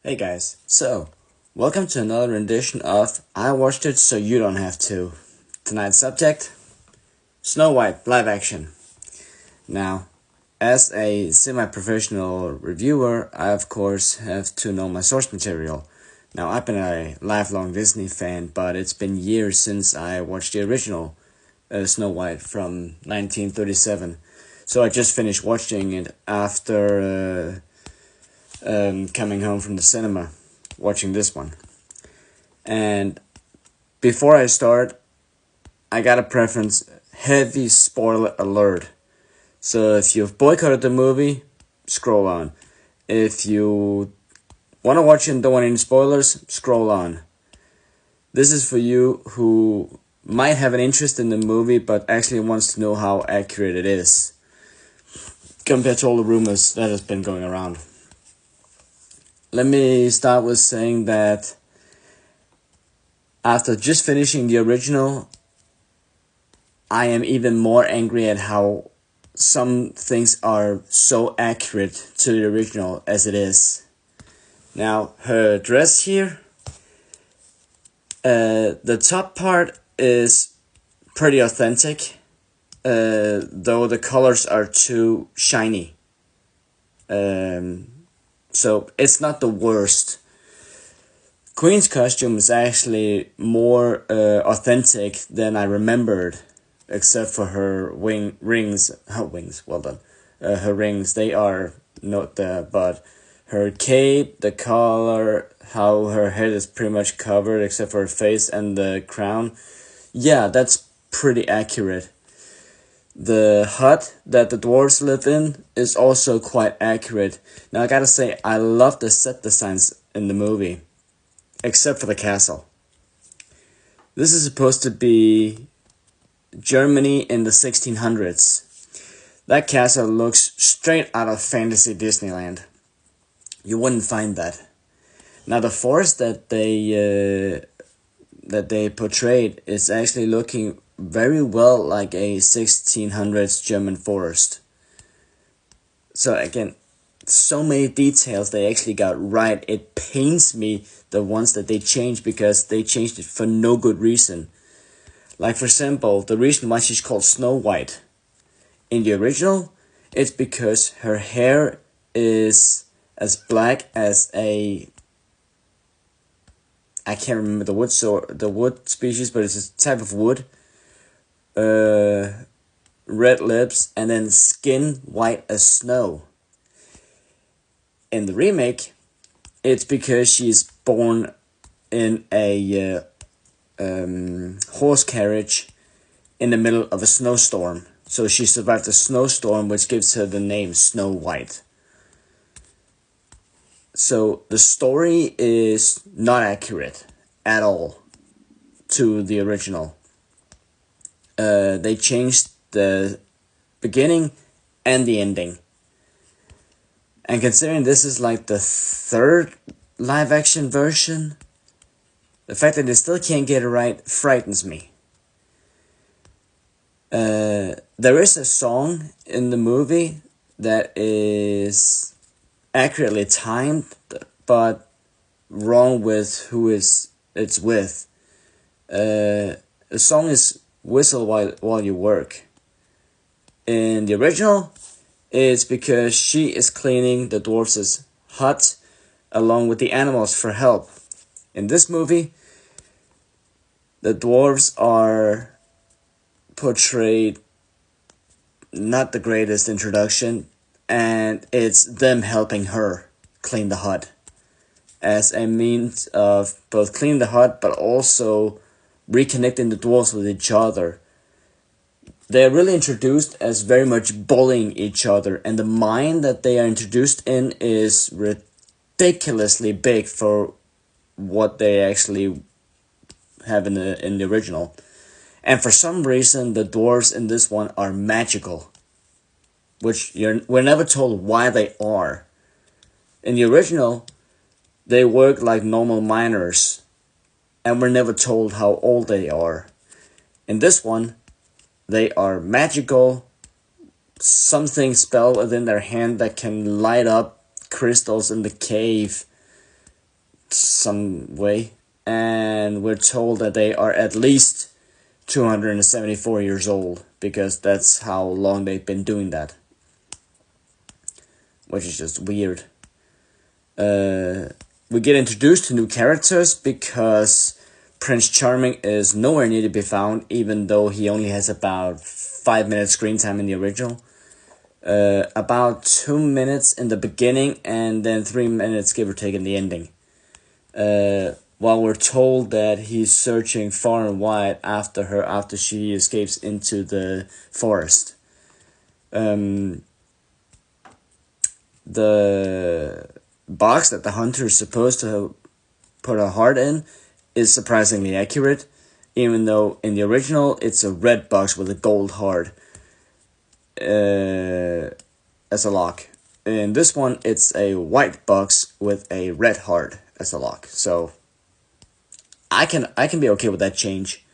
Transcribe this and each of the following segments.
Hey guys, so welcome to another rendition of I Watched It So You Don't Have To. Tonight's subject, Snow White live action. Now, as a semi-professional reviewer, I of course have to know my source material. Now, I've been a lifelong Disney fan, but it's been years since I watched the original Snow White from 1937. So I just finished watching it after coming home from the cinema, watching this one. And before I start, I got a preference, heavy spoiler alert. So if you've boycotted the movie, scroll on. If you want to watch it and don't want any spoilers, scroll on. This is for you who might have an interest in the movie but actually wants to know how accurate it is compared to all the rumors that has been going around. Let me start with saying that after just finishing the original, I am even more angry at how some things are so accurate to the original as it is. Now, her dress here, the top part is pretty authentic, though the colors are too shiny. So it's not the worst. Queen's costume is actually more authentic than I remembered, except for her rings. Well done. Her rings, they are not there, but her cape, the color, how her head is pretty much covered except for her face and the crown. Yeah, that's pretty accurate. The hut that the dwarves live in is also quite accurate. Now I gotta say, I love the set designs in the movie, except for the castle. This is supposed to be Germany in the 1600s. That castle looks straight out of fantasy Disneyland. You wouldn't find that. Now the forest that they portrayed is actually looking very well like a 1600s German forest. So again, so many details they actually got right. It pains me the ones that they changed because they changed it for no good reason. Like for example, the reason why she's called Snow White in the original, it's because her hair is as black as I can't remember the wood species, but it's a type of wood. Red lips, and then skin white as snow. In the remake, it's because she's born in a horse carriage in the middle of a snowstorm. So she survived the snowstorm, which gives her the name Snow White. So the story is not accurate at all to the original. They changed the beginning and the ending. And considering this is like the third live action version, the fact that they still can't get it right frightens me. There is a song in the movie that is accurately timed, but wrong with who it's with. The song is Whistle While You Work. In the original, it's because she is cleaning the dwarves' hut along with the animals for help. In this movie, the dwarves are portrayed not the greatest introduction, and it's them helping her clean the hut as a means of both cleaning the hut but also reconnecting the dwarves with each other. They're really introduced as very much bullying each other, and the mine that they are introduced in is ridiculously big for what they actually have in the original. And for some reason, the dwarves in this one are magical, which we're never told why they are. In the original, they work like normal miners, and we're never told how old they are. In this one, they are magical, something spelled within their hand that can light up crystals in the cave. some way, and we're told that they are at least 274 years old, because that's how long they've been doing that, which is just weird. We get introduced to new characters because Prince Charming is nowhere near to be found, even though he only has about 5 minutes screen time in the original. About 2 minutes in the beginning, and then 3 minutes, give or take, in the ending. While we're told that he's searching far and wide after her after she escapes into the forest. The box that the hunter is supposed to put a heart in is surprisingly accurate, even though in the original it's a red box with a gold heart as a lock. In this one, it's a white box with a red heart as a lock. So I can be okay with that change.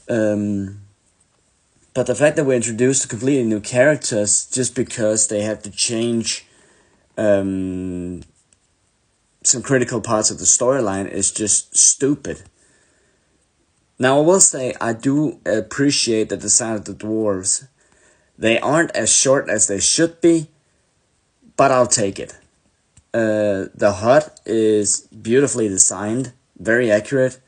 But the fact that we're introduced to completely new characters just because they had to change some critical parts of the storyline is just stupid. Now, I will say I do appreciate the design of the dwarves. They aren't as short as they should be, but I'll take it. The hut is beautifully designed, very accurate.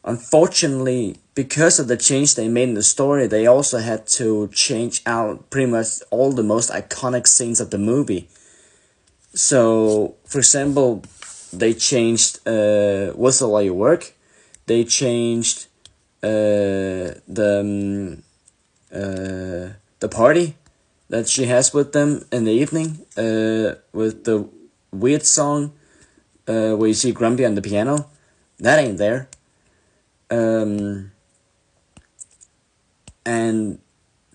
Unfortunately, because of the change they made in the story, they also had to change out pretty much all the most iconic scenes of the movie. So, for example, they changed Whistle While You Work. They changed the party that she has with them in the evening, with the weird song where you see Grumpy on the piano. That ain't there. And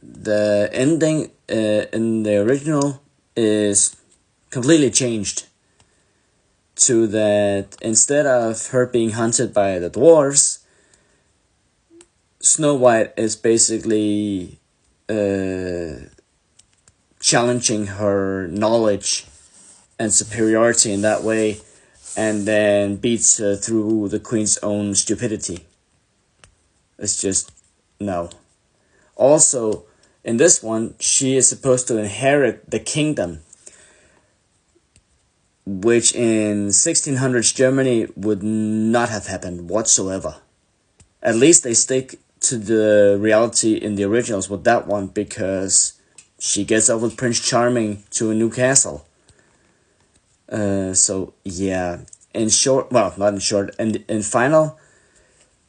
the ending in the original is completely changed to that instead of her being hunted by the dwarves, Snow White is basically challenging her knowledge and superiority in that way, and then beats her through the queen's own stupidity. It's just, no. Also, in this one, she is supposed to inherit the kingdom, which in 1600s Germany would not have happened whatsoever. At least they stick to the reality in the originals with that one, because she gets up with Prince Charming to a new castle. So, yeah. In short, well, not in short, in final,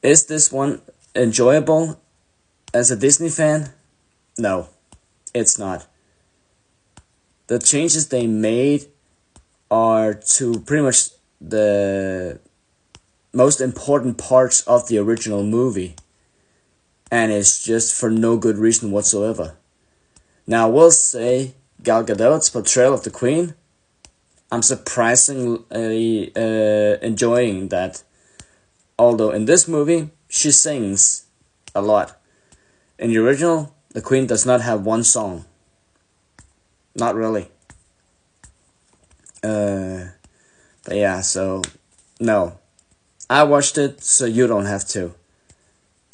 is this one enjoyable as a Disney fan? No, it's not. The changes they made are to pretty much the most important parts of the original movie, and it's just for no good reason whatsoever. Now, I will say Gal Gadot's portrayal of the Queen, I'm surprisingly enjoying that. Although in this movie, she sings a lot. In the original, the Queen does not have one song. Not really. But yeah, so, no. I watched it, so you don't have to.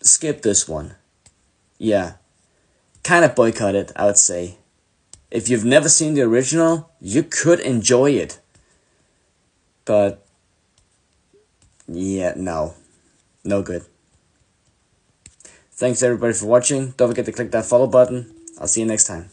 Skip this one. Yeah. Kind of boycott it, I would say. If you've never seen the original, you could enjoy it. But, yeah, no. No good. Thanks everybody for watching. Don't forget to click that follow button. I'll see you next time.